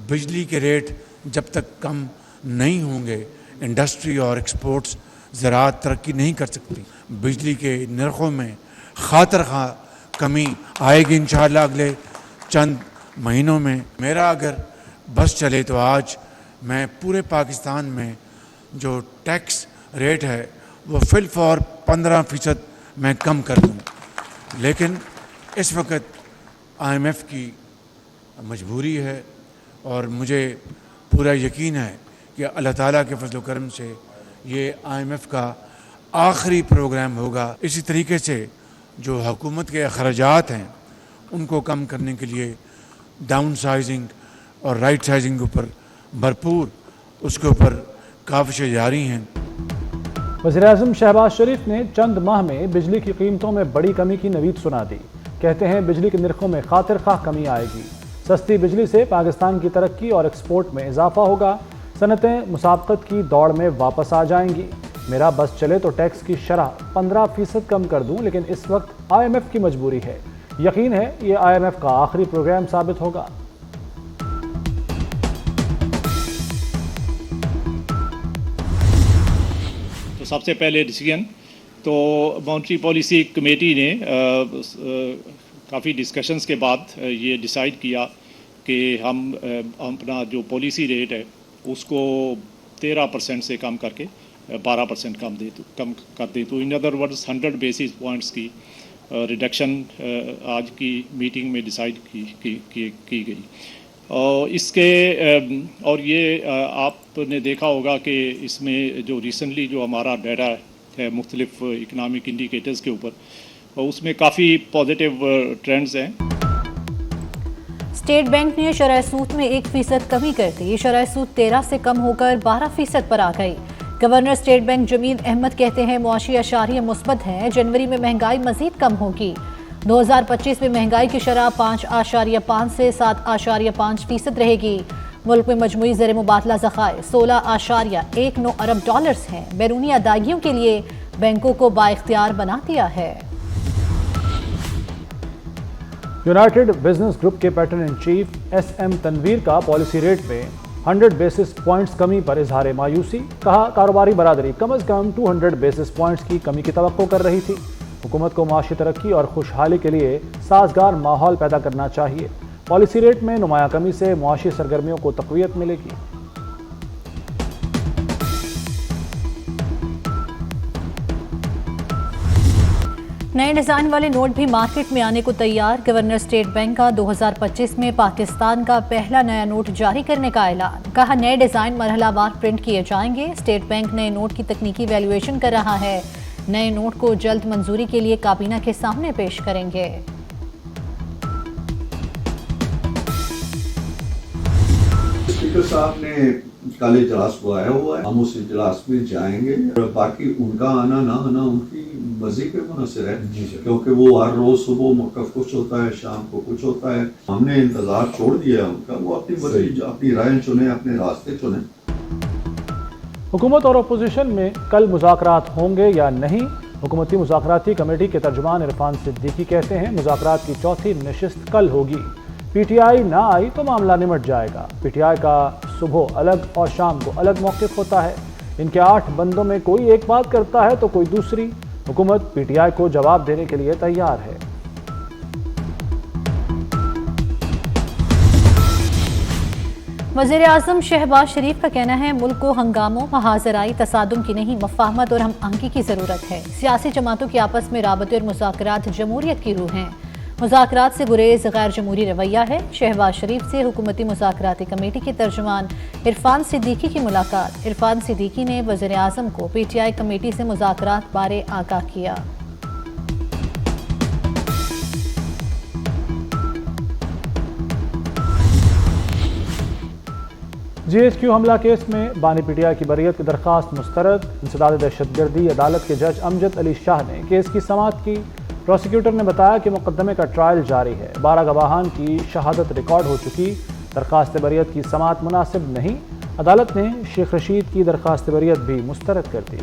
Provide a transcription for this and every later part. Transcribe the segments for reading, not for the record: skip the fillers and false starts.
बिजली के रेट जब तक कम नहीं होंगे इंडस्ट्री और एक्सपोर्ट्स ज़राअत तरक्की नहीं कर सकती। बिजली के नरखों में खातर खा कमी आएगी इंशाअल्लाह अगले चंद महीनों में। मेरा अगर बस चले तो आज मैं पूरे पाकिस्तान में जो टैक्स रेट है वो फिल फॉर 15% मैं कम कर दूँ, लेकिन इस वक्त IMF की मजबूरी है और मुझे पूरा यकीन है कि अल्लाह ताला के फजल करम से ये IMF का आखिरी प्रोग्राम होगा। इसी तरीके से जो हुकूमत के अखराजात हैं उनको कम करने के लिए डाउन साइजिंग और राइट साइजिंग के ऊपर भरपूर उसके ऊपर काविशें जारी हैं। वज़ीर-ए-आज़म शहबाज शरीफ ने चंद माह में बिजली की कीमतों में बड़ी कमी की नवीद सुना दी। कहते हैं बिजली के नरखों में खातिर खा कमी आएगी। सस्ती बिजली से पाकिस्तान की तरक्की और एक्सपोर्ट में इजाफा होगा। सनतें मुसाबकत की दौड़ में वापस आ जाएंगी। मेरा बस चले तो टैक्स की शरह 15% कम कर दूं, लेकिन इस वक्त IMF की मजबूरी है। यकीन है ये IMF का आखिरी प्रोग्राम साबित होगा। तो सबसे पहले डिसीजन तो मॉनेटरी पॉलिसी कमेटी ने काफ़ी डिस्कशंस के बाद ये डिसाइड किया कि हम अपना जो पॉलिसी रेट है उसको 13% से कम करके 12% कम कर दें। तो in other words 100 basis points की रिडक्शन आज की मीटिंग में डिसाइड की गई। और इसके और ये आपने देखा होगा कि इसमें जो रिसेंटली जो हमारा डाटा है मुख्तलिफ इकनॉमिक इंडिकेटर्स के ऊपर, उसमें काफ़ी पॉजिटिव ट्रेंड्स हैं। स्टेट बैंक ने शरह सूद में 1% कमी कर दी। शरह सूद 13 से कम होकर 12% पर आ गई। Governor state bank Jameel Ahmed कहते हैं मुआशी अशारिया मुस्बत है। जनवरी में महंगाई मजीद कम होगी। 2025 में महंगाई की शरह 5.5 से 7.5% रहेगी। मुल्क में मजमूई ज़र मुबादला ज़खायर $16.19 अरब हैं। बैरूनी अदायगियों के लिए बैंकों को बाइख्तियार बना दिया है। यूनाइटेड बिजनेस ग्रुप के patron in chief SM Tanveer का पॉलिसी रेट में 100 बेसिस पॉइंट्स कमी पर इजहार मायूसी। कहा कारोबारी बरादरी कम अज़ कम 200 बेसिस पॉइंट्स की कमी की तवक्को कर रही थी। हुकूमत को माशी तरक्की और खुशहाली के लिए साजगार माहौल पैदा करना चाहिए। पॉलिसी रेट में नुमाया कमी से मुआशी सरगर्मियों को तक़वियत मिलेगी। नए डिज़ाइन वाले नोट भी मार्केट में आने को तैयार। गवर्नर स्टेट बैंक का 2025 में पाकिस्तान का पहला नया नोट जारी करने का ऐलान। कहा नए डिज़ाइन मरहलावार प्रिंट किए जाएंगे। स्टेट बैंक नए नोट की तकनीकी वैल्यूएशन कर रहा है। नए नोट को जल्द मंजूरी के लिए काबीना के सामने पेश करेंगे। स्पीकर साहब ने कल इजलास बुलाया हुआ है, हम उस इजलास में जाएंगे। और बाकी उनका आना ना आना उनकी मर्जी पे मुनहसर है, क्योंकि वो हर रोज सुबह मौक़िफ़ कुछ होता है, शाम को कुछ होता है। हमने इंतजार छोड़ दिया है उनका। वो अपनी मर्जी, अपनी राय चुने, अपने रास्ते चुने। हुकूमत और अपोजिशन में कल मुज़ाकरात होंगे या नहीं? हुकूमती मुज़ाकराती कमेटी के तर्जुमान इरफान सिद्दीकी कहते हैं मुज़ाकरात की चौथी नशिस्त कल होगी। PTI ना आई तो मामला निमट जाएगा। PTI का सुबह अलग और शाम को अलग मौक़िफ़ होता है। इनके 8 बंदों में कोई एक बात करता है तो कोई दूसरी। हुकूमत PTI को जवाब देने के लिए तैयार है। वज़ीर-ए-आज़म शहबाज शरीफ का कहना है मुल्क को हंगामों, महाजराई, तसादुम की नहीं मफाहमत और हम आहंगी की ज़रूरत है। सियासी जमातों की आपस में राबते और मुज़ाकरात जमहूरियत की रूह हैं। मुज़ाकरात से गुरेज गैर जमहूरी रवैया है। शहबाज शरीफ से हुकूमती मुज़ाकराती कमेटी के तर्जुमान इरफान सिद्दीकी की मुलाकात। इरफान सिद्दीकी ने वज़ीर-ए-आज़म को PTI कमेटी से मुज़ाकरात बारे आगाह किया। GSQ हमला केस में बानी PTI की बरियत की दरख्वास्त मुस्तरद। इंसदाद दहशतगर्दी अदालत के जज अमजद अली शाह ने केस की समाअत की। प्रोसिक्यूटर ने बताया कि मुकदमे का ट्रायल जारी है। 12 गवाहान की शहादत रिकॉर्ड हो चुकी। दरख्वास्त बरियत की समाअत मुनासिब नहीं। अदालत ने शेख रशीद की दरख्वास्त बरियत भी मुस्तरद कर दी।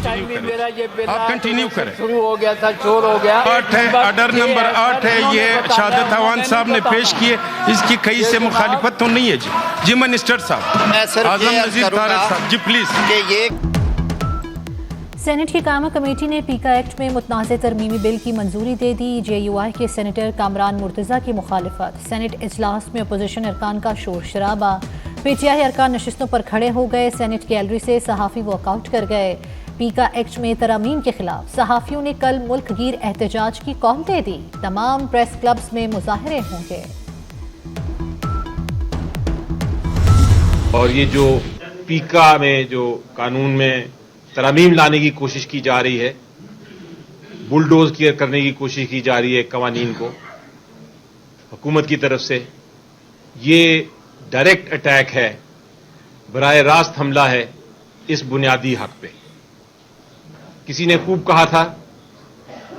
टाइम भी मेरा ये बिल आप कंटिन्यू करें। शुरू हो गया था, शोर हो गया। 8 है, ऑर्डर नंबर 8 है, ये शहादत अवान साहब ने पेश किए, इसकी कहीं से मुखालिफत तो नहीं है जी मिनिस्टर साहब, मैं सिर्फ आजम ये नजीर तारक साहब जी प्लीज। कि ये सेनेट की कायमा कमेटी ने पीका एक्ट में मुतनाज़ तरमीमी बिल की मंजूरी दे दी। JUI के सेनेटर कामरान मुर्तज़ा की मुखालिफत। सेनेट इजलास में अपोजिशन अरकान का शोर शराबा। PTI अरकान नशिस्तों पर खड़े हो गए। सेनेट गैलरी से सहाफ़ी वॉकआउट कर गए। पीका एक्ट में तरामीम के खिलाफ सहाफ़ियों ने कल मुल्क गिर एहतजाज की कॉल दे दी। तमाम प्रेस क्लब्स में मुजाहरे होंगे। और ये जो पीका में जो कानून में तरामीम लाने की कोशिश की जा रही है, बुलडोज करने की कोशिश की जा रही है कवानीन को हुकूमत की तरफ से, ये डायरेक्ट अटैक है, बराह रास्त हमला है इस बुनियादी हक पे। किसी ने खूब कहा था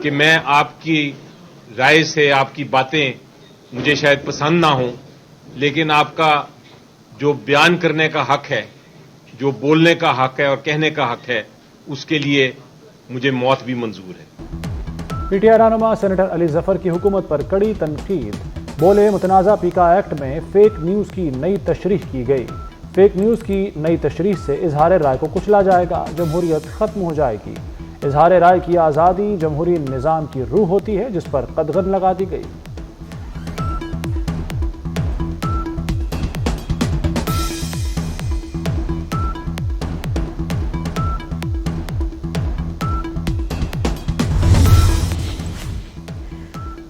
कि मैं आपकी राय से, आपकी बातें मुझे शायद पसंद ना हो, लेकिन आपका जो बयान करने का हक है, जो बोलने का हक है और कहने का हक है, उसके लिए मुझे मौत भी मंजूर है। PTI रहनुमा सेनेटर अली जफर की हुकूमत पर कड़ी तनकीद। बोले, मुतनाज़ा पीका एक्ट में फेक न्यूज़ की नई तशरीह की गई। फेक न्यूज़ की नई तशरीह से इजहार राय को कुचला जाएगा, जमहूरियत खत्म हो जाएगी। इजहार राय की आज़ादी जमहूरी निज़ाम की रूह होती है, जिस पर कदगन लगा दी गई।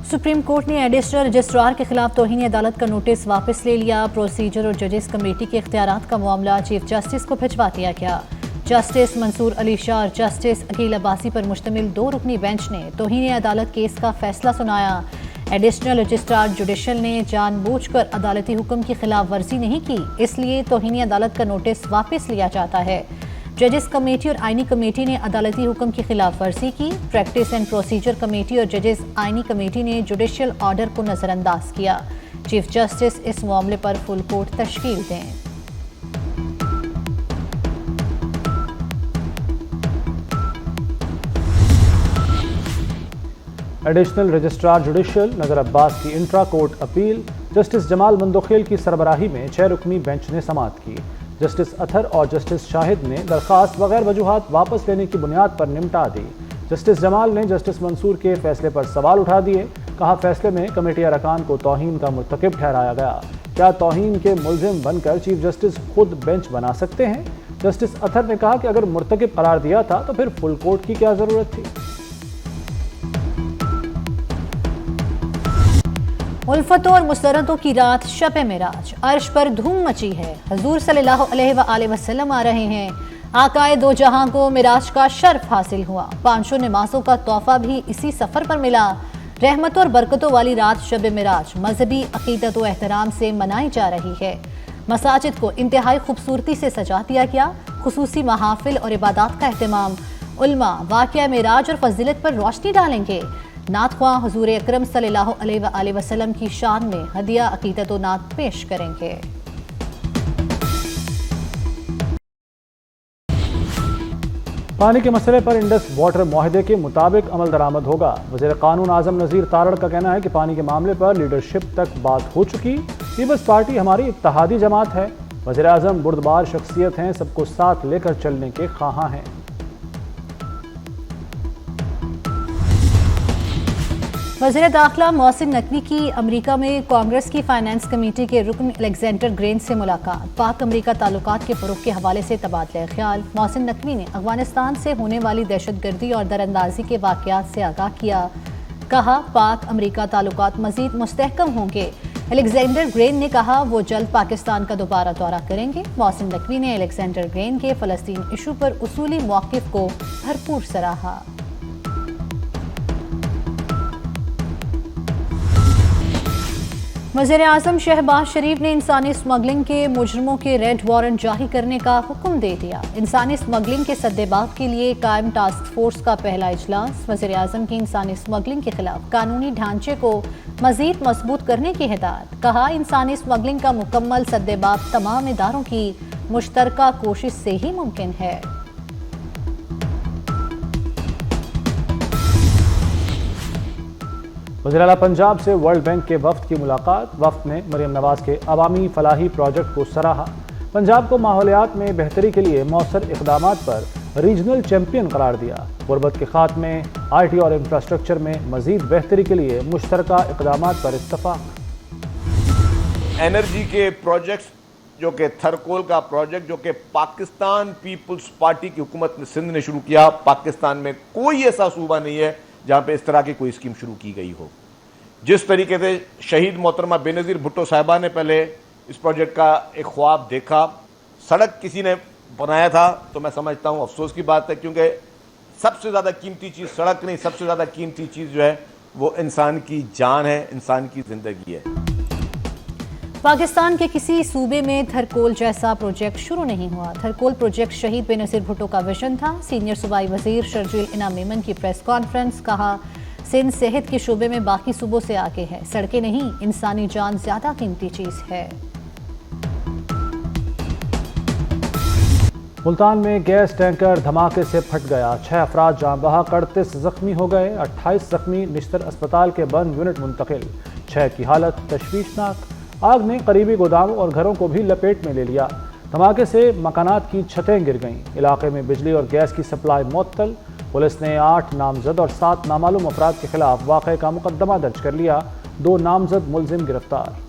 सुप्रीम कोर्ट ने एडिशनल रजिस्ट्रार के खिलाफ तौहीन अदालत का नोटिस वापस ले लिया। प्रोसीजर और जजेस कमेटी के इख्तियारात का मामला चीफ जस्टिस को भिजवा दिया गया। जस्टिस मंसूर अली शाह और जस्टिस अकील अब्बासी पर मुश्तमिल 2 रुकनी बेंच ने तौहीन अदालत केस का फैसला सुनाया। एडिशनल रजिस्ट्रार जुडिशल ने जानबूझकर अदालती हुक्म की खिलाफ वर्जी नहीं की, इसलिए तौहीन अदालत का नोटिस वापस लिया जाता है। जजेस कमेटी और आईनी कमेटी ने अदालती हुक्म की खिलाफ वर्जी की। प्रैक्टिस एंड प्रोसीजर कमेटी और जजेस आईनी कमेटी ने जुडिशियल ऑर्डर को नजरअंदाज किया। चीफ जस्टिस इस मामले पर फुल कोर्ट तश्कील दें। एडिशनल रजिस्ट्रार जुडिशियल नजर अब्बास की intra court appeal justice Jamal Mandokhel की सरबराही में 6 रुकनी बेंच ने समाअत की। जस्टिस अथर और जस्टिस शाहिद ने दरख्वास्त बगैर वजूहात वापस लेने की बुनियाद पर निपटा दी। जस्टिस जमाल ने जस्टिस मंसूर के फैसले पर सवाल उठा दिए। कहा, फैसले में कमेटी अरकान को तौहीन का मुर्तकिब ठहराया गया। क्या तौहीन के मुलजिम बनकर चीफ जस्टिस खुद बेंच बना सकते हैं? जस्टिस अथर ने कहा कि अगर मुर्तकिब करार दिया था तो फिर फुल कोर्ट की क्या जरूरत थी। उल्फतों और मुसरतों की रात शब मेराज, अर्श पर धूम मची है। हुजूर सल्लल्लाहु अलैहि वसल्लम आ रहे हैं। आकाए दो जहां को मिराज का शर्फ हासिल हुआ। 500 नमाजों का तोहफा भी इसी सफर पर मिला। रहमतों और बरकतों वाली रात शब मेराज मजहबी अकीदत व एहतराम से मनाई जा रही है। मसाजिद को इंतहाई खूबसूरती से सजा दिया गया। खुसूसी महाफिल और इबादत का एहतमाम। उल्मा वाक़या मेराज और फजीलत पर रोशनी डालेंगे। नात ख्वां हुजूर अकरम सल्लल्लाहु अलैहि वसल्लम की शान में हदिया अकीदत व नात पेश करेंगे। पानी के मसले पर इंडस वाटर मुआहदे के मुताबिक अमल दरामद होगा। वज़ीर कानून आजम नज़ीर तारड़ का कहना है कि पानी के मामले पर लीडरशिप तक बात हो चुकी। पीपल्स पार्टी हमारी इत्तेहादी जमात है। वज़ीर आज़म बुर्दबार शख्सियत हैं, सबको साथ लेकर चलने के ख्वाहां हैं। वज़ीर दाखिला मोहसिन नकवी की अमेरिका में कांग्रेस की फाइनेंस कमेटी के रुकन अलेक्जेंडर ग्रेन से मुलाकात। पाक अमेरिका ताल्लुकात के फ़रोग़ के हवाले से तबादला ख्याल। मोहसिन नकवी ने अफगानिस्तान से होने वाली दहशतगर्दी और दरअंदाजी के वाक़यात से आगाह किया। कहा, पाक अमेरिका ताल्लुकात मज़ीद मुस्तहकम होंगे। अलेक्जेंडर ग्रेन ने कहा वो जल्द पाकिस्तान का दोबारा दौरा करेंगे। मोहसिन नकवी ने अलेक्जेंडर ग्रेन के फ़लस्तीन इशू पर उसूली मौक़िफ़ को भरपूर सराहा। वज़ीर आज़म शहबाज शरीफ ने इंसानी स्मगलिंग के मुजरमों के रेड वारंट जारी करने का हुक्म दे दिया। इंसानी स्मगलिंग के सद्देबाब के लिए कायम टास्क फोर्स का पहला इजलास। वज़ीर आज़म की इंसानी स्मगलिंग के खिलाफ कानूनी ढांचे को मज़ीद मजबूत करने की हिदायत। कहा, इंसानी स्मगलिंग का मुकम्मल सद्देबाब तमाम इदारों की मुश्तरका कोशिश से ही मुमकिन है। وزیر اعلیٰ پنجاب سے ورلڈ بینک کے وفد کی ملاقات، وفد نے مریم نواز کے عوامی فلاحی پروجیکٹ کو سراہا۔ پنجاب کو ماحولیات میں بہتری کے لیے مؤثر اقدامات پر ریجنل چیمپئن قرار دیا۔ غربت کے خاتمے، آئی ٹی اور انفراسٹرکچر میں مزید بہتری کے لیے مشترکہ اقدامات پر اتفاق۔ انرجی کے پروجیکٹس جو کہ تھرکول کا پروجیکٹ جو کہ پاکستان پیپلز پارٹی کی حکومت نے سندھ نے شروع کیا، پاکستان میں کوئی ایسا صوبہ نہیں ہے جہاں پہ اس طرح کی کوئی اسکیم شروع کی گئی ہو۔ جس طریقے سے شہید محترمہ بے نظیر بھٹو صاحبہ نے پہلے اس پروجیکٹ کا ایک خواب دیکھا، سڑک کسی نے بنایا تھا، تو میں سمجھتا ہوں افسوس کی بات ہے، کیونکہ سب سے زیادہ قیمتی چیز سڑک نہیں، سب سے زیادہ قیمتی چیز جو ہے وہ انسان کی جان ہے، انسان کی زندگی ہے۔ پاکستان کے کسی صوبے میں تھرکول جیسا پروجیکٹ شروع نہیں ہوا۔ تھرکول پروجیکٹ شہید بے نظیر بھٹو کا ویژن تھا۔ سینئر صوبائی وزیر شرجیل انعام میمن کی پریس کانفرنس، کہا سندھ صحت کے شعبے میں باقی صوبوں سے آگے ہے، سڑکیں نہیں، انسانی جان زیادہ قیمتی چیز ہے۔ ملتان میں گیس ٹینکر دھماکے سے پھٹ گیا، 6 افراد جاں بحق، 38 زخمی ہو گئے، 28 زخمی نشتر اسپتال کے بند یونٹ منتقل، 6 کی حالت تشویشناک۔ آگ نے قریبی گوداموں اور گھروں کو بھی لپیٹ میں لے لیا۔ دھماکے سے مکانات کی چھتیں گر گئیں، علاقے میں بجلی اور گیس کی سپلائی معطل۔ پولیس نے 8 نامزد اور 7 نامعلوم افراد کے خلاف واقعے کا مقدمہ درج کر لیا، 2 نامزد ملزم گرفتار۔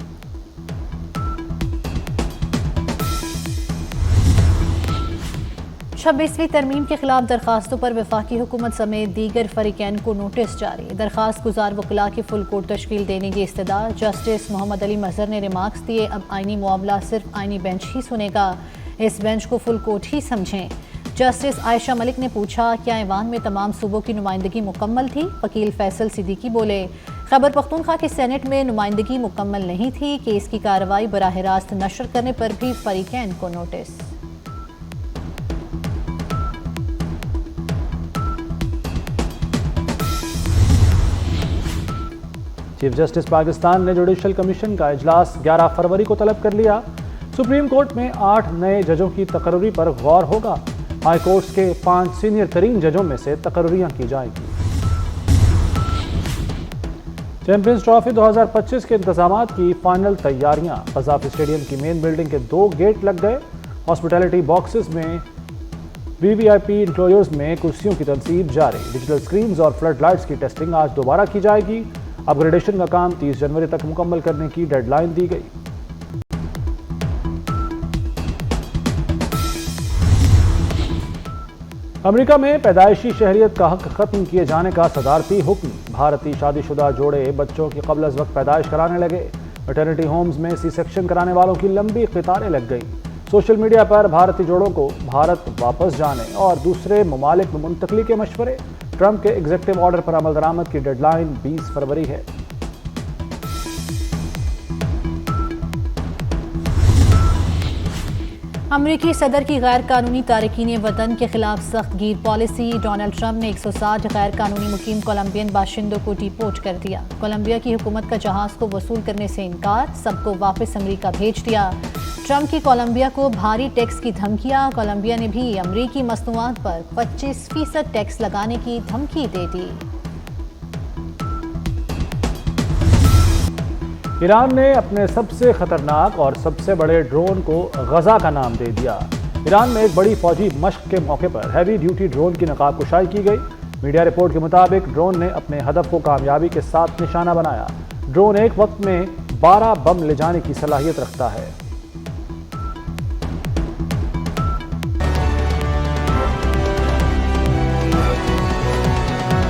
26ویں ترمیم کے خلاف درخواستوں پر وفاقی حکومت سمیت دیگر فریقین کو نوٹس جاری۔ درخواست گزار وکلاء کی فل کورٹ تشکیل دینے کی استدعا۔ جسٹس محمد علی مظہر نے ریمارکس دیے، اب آئینی معاملہ صرف آئینی بینچ ہی سنے گا، اس بینچ کو فل کورٹ ہی سمجھیں۔ جسٹس عائشہ ملک نے پوچھا، کیا ایوان میں تمام صوبوں کی نمائندگی مکمل تھی؟ وکیل فیصل صدیقی بولے، خیبر پختونخوا کی سینٹ میں نمائندگی مکمل نہیں تھی، کیس کی کارروائی براہ راست نشر کرنے پر بھی فریقین کو نوٹس۔ چیف جسٹس پاکستان نے جوڈیشل کمیشن کا اجلاس 11 فروری کو طلب کر لیا۔ سپریم کورٹ میں 8 نئے ججوں کی تقرری پر غور ہوگا۔ ہائی کورٹس کے 5 سینئر ترین ججوں میں سے تقرریاں کی جائیں گی۔ چیمپئنز ٹرافی 2025 کے انتظامات کی فائنل تیاریاں، قذافی اسٹیڈیم کی مین بلڈنگ کے 2 گیٹ لگ گئے۔ ہاسپٹیلٹی باکسز میں وی وی آئی پی انکلوژرز میں کرسیوں کی تنصیب جاری۔ ڈیجیٹل سکرینز اور فلڈ لائٹس کی ٹیسٹنگ آج دوبارہ کی جائے گی۔ اپ گریڈیشن کا کام 30 جنوری تک مکمل کرنے کی ڈیڈ لائن دی گئی۔ امریکہ میں پیدائشی شہریت کا حق ختم کیے جانے کا صدارتی حکم۔ بھارتی شادی شدہ جوڑے بچوں کی قبل از وقت پیدائش کرانے لگے۔ میٹرنٹی ہومز میں سی سیکشن کرانے والوں کی لمبی قطاریں لگ گئی۔ سوشل میڈیا پر بھارتی جوڑوں کو بھارت واپس جانے اور دوسرے ممالک میں منتقلی کے مشورے۔ ٹرمپ کے ایگزیکٹو آرڈر پر عمل درآمد کی ڈیڈ لائن 20 فروری ہے۔ امریکی صدر کی غیر قانونی تارکین وطن کے خلاف سخت گیر پالیسی۔ ڈونلڈ ٹرمپ نے 160 غیر قانونی مقیم کولمبین باشندوں کو ڈی پورٹ کر دیا۔ کولمبیا کی حکومت کا جہاز کو وصول کرنے سے انکار، سب کو واپس امریکہ بھیج دیا۔ ٹرمپ کی کولمبیا کو بھاری ٹیکس کی دھمکیاں، کولمبیا نے بھی امریکی مصنوعات پر 25% ٹیکس لگانے کی دھمکی دے دی۔ ایران نے اپنے سب سے خطرناک اور سب سے بڑے ڈرون کو غزہ کا نام دے دیا۔ ایران میں ایک بڑی فوجی مشق کے موقع پر ہیوی ڈیوٹی ڈرون کی نقاب کشائی کی گئی۔ میڈیا رپورٹ کے مطابق ڈرون نے اپنے ہدف کو کامیابی کے ساتھ نشانہ بنایا۔ ڈرون ایک وقت میں 12 بم لے جانے کی صلاحیت رکھتا ہے۔